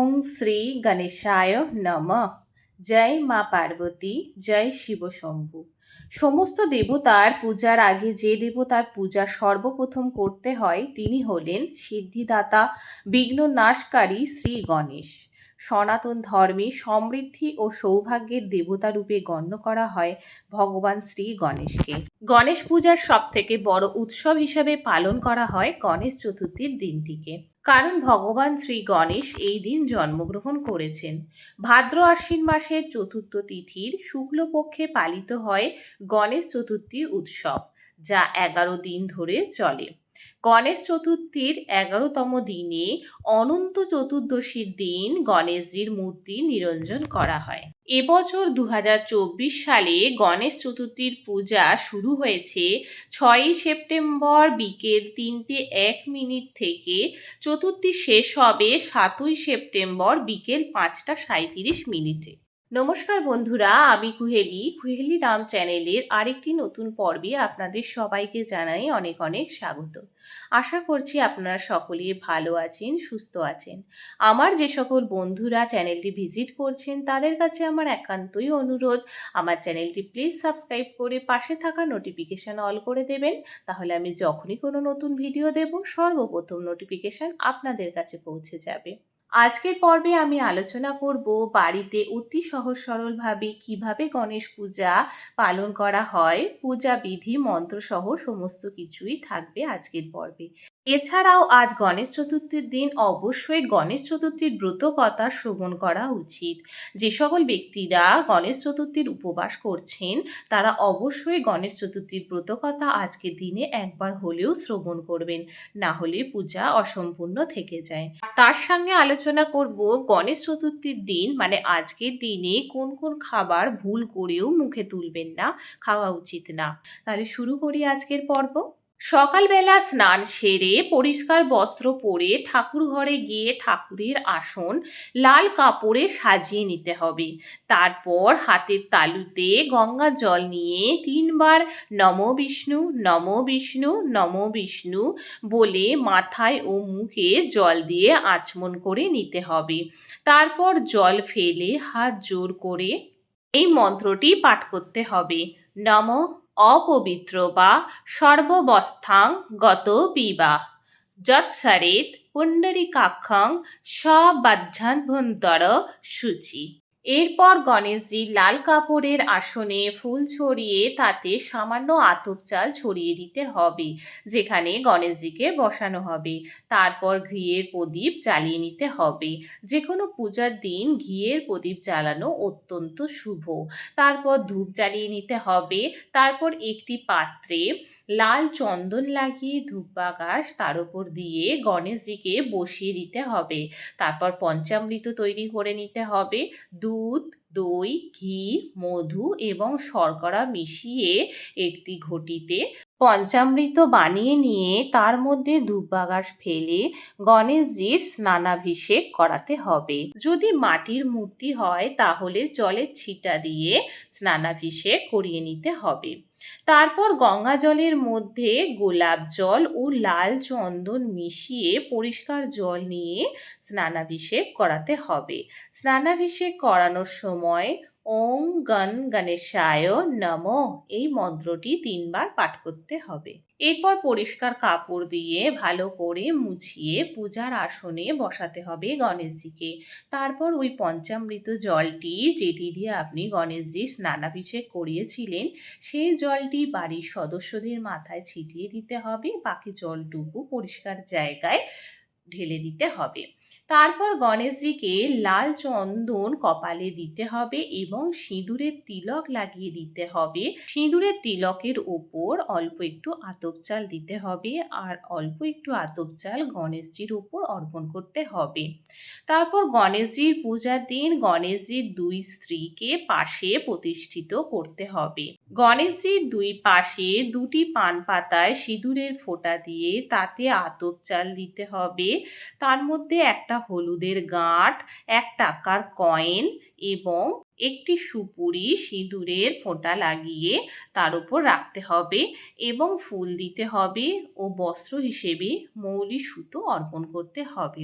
ওং শ্রী গণেশায় নমঃ। জয় মা পার্বতী, জয় শিব শম্ভু। সমস্ত দেবতার পূজার আগে যে দেবতার পূজা সর্বপ্রথম করতে হয় তিনি হলেন সিদ্ধিদাতা, বিঘ্ন নাশকারী শ্রী গণেশ। সনাতন ধর্মে সমৃদ্ধি ও সৌভাগ্যের দেবতা রূপে গণ্য করা হয় ভগবান শ্রী গণেশকে। গণেশ পূজার সব থেকে বড় উৎসব হিসেবে পালন করা হয় গণেশ চতুর্থীর দিনটিকে। কারণ ভগবান শ্রী গণেশ এই দিন জন্মগ্রহণ করেছেন। ভাদ্র আশ্বিন মাসের চতুর্থ তিথির শুক্লপক্ষে পালিত হয় গণেশ চতুর্থী উৎসব, যা 11 দিন ধরে চলে। গণেশ চতুর্থীর 11তম দিনে অনন্ত চতুর্দশীর দিন গণেশজির মূর্তি নিরঞ্জন করা হয়। এবছর 2024 সালে গণেশ চতুর্থীর পূজা শুরু হয়েছে 6ই সেপ্টেম্বর বিকেল 3:01 থেকে। চতুর্থী শেষ হবে 7ই সেপ্টেম্বর বিকেল 5:37। নমস্কার বন্ধুরা, আমি কুহেলি রাম চ্যানেলের আরেকটি নতুন পর্বে আপনাদের সবাইকে জানাই অনেক অনেক স্বাগত। আশা করছি আপনারা সকলে ভালো আছেন, সুস্থ আছেন। আমার যে সকল বন্ধুরা চ্যানেলটি ভিজিট করছেন তাদের কাছে আমার একান্তই অনুরোধ, আমার চ্যানেলটি প্লিজ সাবস্ক্রাইব করে পাশে থাকা নোটিফিকেশান অল করে দেবেন। তাহলে আমি যখনই কোনো নতুন ভিডিও দেব সর্বপ্রথম নোটিফিকেশান আপনাদের কাছে পৌঁছে যাবে। আজকের পর্বে আমি আলোচনা করব বাড়িতে অতি সহজ সরলভাবে কিভাবে গণেশ পূজা পালন করা হয়। পূজা বিধি মন্ত্র সহ সমস্ত কিছুই থাকবে আজকের পর্বে। এছাড়াও আজ গণেশ চতুর্থীর দিন অবশ্যই গণেশ চতুর্থীর ব্রত কথা শ্রবণ করা উচিত। যে সকল ব্যক্তিরা গণেশ চতুর্থীর উপবাস করছেন তারা অবশ্যই গণেশ চতুর্থীর ব্রত কথা আজকের দিনে একবার হলেও শ্রবণ করবেন, না হলে পূজা অসম্পূর্ণ থেকে যায়। তার সঙ্গে আলোচনা করব গণেশ চতুর্থীর দিন মানে আজকের দিনে কোন কোন খাবার ভুল করেও মুখে তুলবেন না, খাওয়া উচিত না। তাহলে শুরু করি আজকের পর্ব। সকালবেলা স্নান সেরে পরিষ্কার বস্ত্র পরে ঠাকুর ঘরে গিয়ে ঠাকুরের আসন লাল কাপড়ে সাজিয়ে নিতে হবে। তারপর হাতের তালুতে গঙ্গা জল নিয়ে 3 বার নমো বিষ্ণু নমো বিষ্ণু নমো বিষ্ণু বলে মাথায় ও মুখে জল দিয়ে আচমন করে নিতে হবে। তারপর জল ফেলে হাত জোড় করে এই মন্ত্রটি পাঠ করতে হবে। নমঃ অপবিত্র বা সর্ববস্থাং গত পিবা যৎসরেত পুণ্ডরীকাক্ষং সবাহ্যাভ্যন্তর শুচি। এরপর গণেশজির লাল কাপড়ের আসনে ফুল ছড়িয়ে তাতে সামান্য আতপ চাল ছড়িয়ে দিতে হবে যেখানে গণেশজিকে বসানো হবে। তারপর ঘিয়ের প্রদীপ জ্বালিয়ে নিতে হবে। যে কোনো পূজার দিন ঘিয়ের প্রদীপ জ্বালানো অত্যন্ত শুভ। তারপর ধূপ জ্বালিয়ে নিতে হবে। তারপর একটি পাত্রে লাল চন্দন লাগিয়ে ধূপবাগাস তার উপর দিয়ে গণেশজিকে বসিয়ে দিতে হবে। তারপর পঞ্চামৃত তৈরি করে নিতে হবে। দুধ, দই, ঘি, মধু এবং শর্করা মিশিয়ে একটি ঘটিতে পঞ্চামৃত বানিয়ে নিয়ে তার মধ্যে ধূপবাগাস ফেলে গণেশজির স্নানাভিষেক করাতে হবে। যদি মাটির মূর্তি হয় তাহলে জলের ছিটা দিয়ে স্নানাভিষেক করিয়ে নিতে হবে। তারপর গঙ্গা জলের মধ্যে গোলাপ জল ও লাল চন্দন মিশিয়ে পরিষ্কার জল নিয়ে স্নানাভিষেক করাতে হবে। স্নানাভিষেক করানোর সময় ওং গণ গণেশায় নমঃ এই মন্ত্রটি 3 বার পাঠ করতে হবে। এরপর পরিষ্কার কাপড় দিয়ে ভালো করে মুছিয়ে পূজার আসনে বসাতে হবে গণেশজিকে। তারপর ওই পঞ্চামৃত জলটি যেটি দিয়ে আপনি গণেশজির স্নানাভিষেক করিয়েছিলেন সেই জলটি বাড়ির সদস্যদের মাথায় ছিটিয়ে দিতে হবে। বাকি জলটুকু পরিষ্কার জায়গায় ঢেলে দিতে হবে। তারপর গণেশজিকে লাল চন্দন কপালে দিতে হবে এবং সিঁদুরের তিলক লাগিয়ে দিতে হবে। সিঁদুরের তিলকের ওপর অল্প একটু আতপ চাল দিতে হবে আর অল্প একটু আতপ চাল গণেশজির ওপর অর্পণ করতে হবে। তারপর গণেশজির পূজার দিন গণেশজির 2 স্ত্রীকে পাশে প্রতিষ্ঠিত করতে হবে। গণেশজির 2 পাশে 2টি পান পাতায় সিঁদুরের ফোঁটা দিয়ে তাতে আতপ চাল দিতে হবে। তার মধ্যে একটা হলুদের গাঁট, 1 টাকার কয়েন এবং একটি সুপুরি সিঁদুরের ফোঁটা লাগিয়ে তার উপর রাখতে হবে এবং ফুল দিতে হবে ও বস্ত্র হিসেবে মৌলি সুতো অর্পণ করতে হবে।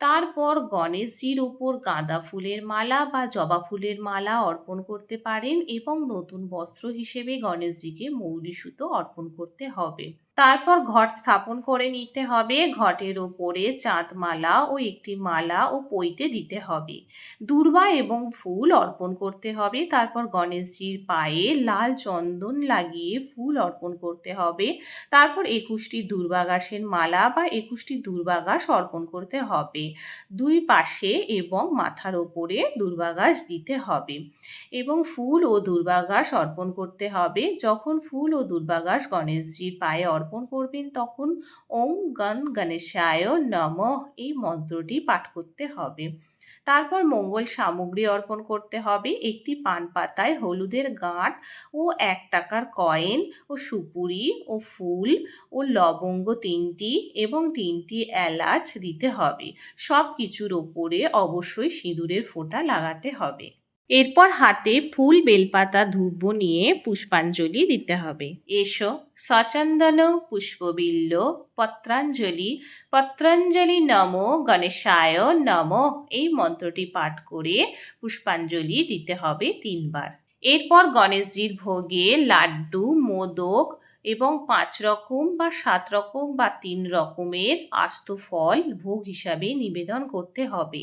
তারপর গণেশজির ওপর গাঁদা ফুলের মালা বা জবা ফুলের মালা অর্পণ করতে পারেন এবং নতুন বস্ত্র হিসেবে গণেশজিকে মৌরি সুতো অর্পণ করতে হবে। তারপর ঘট স্থাপন করে নিতে হবে। ঘটের ওপরে চাঁদমালা ও একটি মালা ও পৈতে দিতে হবে। দূর্বা এবং ফুল অর্পণ করতে হবে। তারপর গণেশজির পায়ে লাল চন্দন লাগিয়ে ফুল অর্পণ করতে হবে। তারপর ২১টি দুর্বাঘাসের মালা বা ২১টি দুর্বাঘাস অর্পণ করতে হবে। দুই পাশে এবং মাথার ওপরে দুর্বাঘাস দিতে হবে এবং ফুল ও দুর্বাঘাস অর্পণ করতে হবে। যখন ফুল ও দুর্বাঘাস গণেশজির পায়ে অর্পণ করবেন তখন ওম গণ গণেশায় নমঃ এই মন্ত্রটি পাঠ করতে হবে। তারপর মঙ্গল সামগ্রী অর্পণ করতে হবে। একটি পান পাতায় হলুদের গাঁট ও ১ টাকার কয়েন ও সুপুরি ও ফুল ও লবঙ্গ ৩টি এবং ৩টি এলাচ দিতে হবে। সব কিছুর ওপরে অবশ্যই সিঁদুরের ফোঁটা লাগাতে হবে। এরপর হাতে ফুল, বেলপাতা, ধূপ নিয়ে পুষ্পাঞ্জলি দিতে হবে। এসো সচন্দন পুষ্পবিল্ল পত্রাঞ্জলি পত্রাঞ্জলি নমো গণেশায় নমঃ এই মন্ত্রটি পাঠ করে পুষ্পাঞ্জলি দিতে হবে ৩ বার। এরপর গণেশজির ভোগে লাড্ডু, মোদক এবং ৫ রকম বা ৭ রকম বা ৩ রকমের আস্ত ফল ভোগ হিসাবে নিবেদন করতে হবে।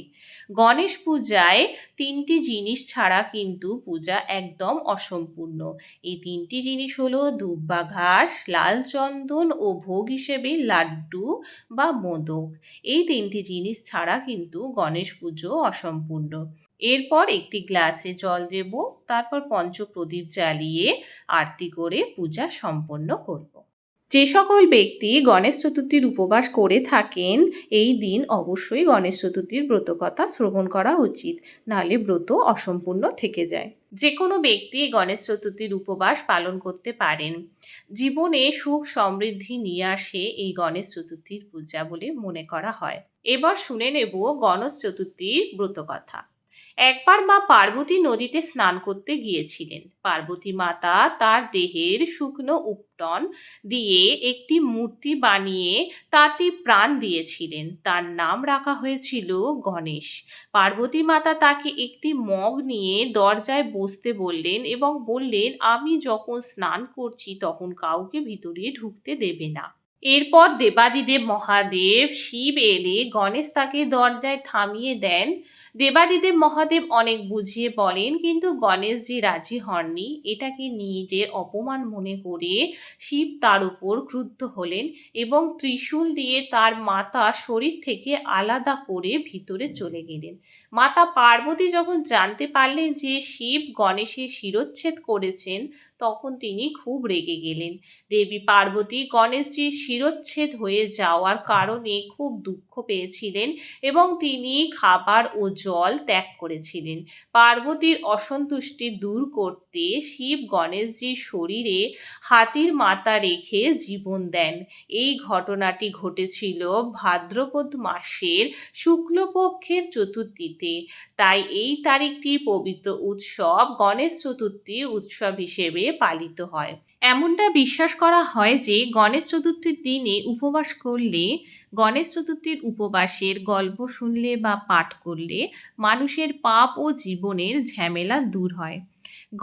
গণেশ পূজায় ৩টি জিনিস ছাড়া কিন্তু পূজা একদম অসম্পূর্ণ। এই ৩টি জিনিস হলো দুব্বা ঘাস, লাল চন্দন ও ভোগ হিসেবে লাড্ডু বা মোদক। এই ৩টি জিনিস ছাড়া কিন্তু গণেশ পুজো অসম্পূর্ণ। এরপর একটি গ্লাসে জল দেব, তারপর পঞ্চপ্রদীপ জ্বালিয়ে আরতি করে পূজা সম্পন্ন করব। যে সকল ব্যক্তি গণেশ চতুর্থীর উপবাস করে থাকেন এই দিন অবশ্যই গণেশ চতুর্থীর ব্রতকথা শ্রবণ করা উচিত, নাহলে ব্রত অসম্পূর্ণ থেকে যায়। যে কোনো ব্যক্তি গণেশ চতুর্থীর উপবাস পালন করতে পারেন। জীবনে সুখ সমৃদ্ধি নিয়ে আসে এই গণেশ চতুর্থীর পূজা বলে মনে করা হয়। এবার শুনে নেব গণেশ চতুর্থীর ব্রতকথা। একবার মা পার্বতী নদীতে স্নান করতে গিয়েছিলেন। পার্বতী মাতা তার দেহের শুকনো উপটন দিয়ে একটি মূর্তি বানিয়ে তাতে প্রাণ দিয়েছিলেন। তার নাম রাখা হয়েছিল গণেশ। পার্বতী মাতা তাকে একটি মগ নিয়ে দরজায় বসতে বললেন এবং বললেন, আমি যখন স্নান করছি তখন কাউকে ভিতরে ঢুকতে দেবে না। এরপর দেবাদিদেব মহাদেব শিব এলে গণেশ তাকে দরজায় থামিয়ে দেন। দেবাদিদেব মহাদেব অনেক বুঝিয়ে বলেন, কিন্তু গণেশজি রাজি হননি। এটাকে নিজের অপমান মনে করে শিব তার উপর ক্রুদ্ধ হলেন এবং ত্রিশূল দিয়ে তার মাথা শরীর থেকে আলাদা করে ভিতরে চলে গেলেন। মাতা পার্বতী যখন জানতে পারলেন যে শিব গণেশের শিরচ্ছেদ করেছেন তখন তিনি খুব রেগে গেলেন। দেবী পার্বতী গণেশজির শিরচ্ছেদ হয়ে যাওয়ার কারণে খুব দুঃখ পেয়েছিলেন এবং তিনি খাবার ও জল ত্যাগ করেছিলেন। পার্বতীর অসন্তুষ্টি দূর করতে শিব গণেশজির শরীরে হাতির মাথা রেখে জীবন দেন। এই ঘটনাটি ঘটেছিল ভাদ্রপদ মাসের শুক্লপক্ষের চতুর্থীতে। তাই এই তারিখটি পবিত্র উৎসব গণেশ চতুর্থী উৎসব হিসেবে পালিত হয়। এমনটা বিশ্বাস করা হয় যে গণেশ চতুর্থীর দিনে উপবাস করলে, গণেশ চতুর্থীর উপবাসের গল্প শুনলে বা পাঠ করলে মানুষের পাপ ও জীবনের ঝামেলা দূর হয়।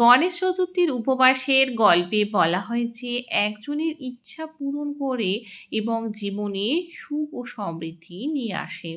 গণেশ চতুর্থীর উপবাসের গল্পে বলা হয় যে একজনের ইচ্ছা পূরণ করে এবং জীবনে সুখ ও সমৃদ্ধি নিয়ে আসে।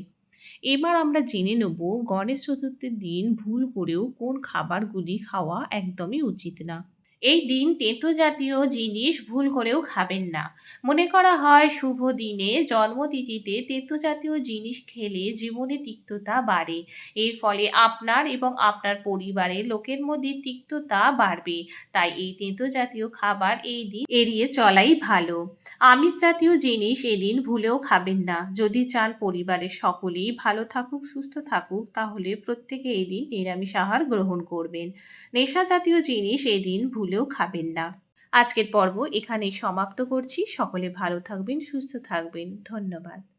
এবার আমরা জেনে নেব গণেশ চতুর্থীর দিন ভুল করেও কোন খাবারগুলি খাওয়া একদমই উচিত না। এই দিন তেতো জাতীয় জিনিস ভুল করেও খাবেন না। মনে করা হয় শুভ দিনে জন্মতিথিতে তেতো জাতীয় জিনিস খেলে জীবনে তিক্ততা বাড়ে। এর ফলে আপনার এবং আপনার পরিবারের লোকের মধ্যে তিক্ততা বাড়বে। তাই এই তেতো জাতীয় খাবার এই দিন এড়িয়ে চলাই ভালো। আমিষ জাতীয় জিনিস এদিন ভুলেও খাবেন না। যদি চান পরিবারের সকলেই ভালো থাকুক, সুস্থ থাকুক, তাহলে প্রত্যেকে এই দিন নিরামিষ আহার গ্রহণ করবেন। নেশা জাতীয় জিনিস এদিন ভুলেও খাবেন না। আজকের পর্ব এখানেই সমাপ্ত করছি। সকলে ভালো থাকবেন, সুস্থ থাকবেন। ধন্যবাদ।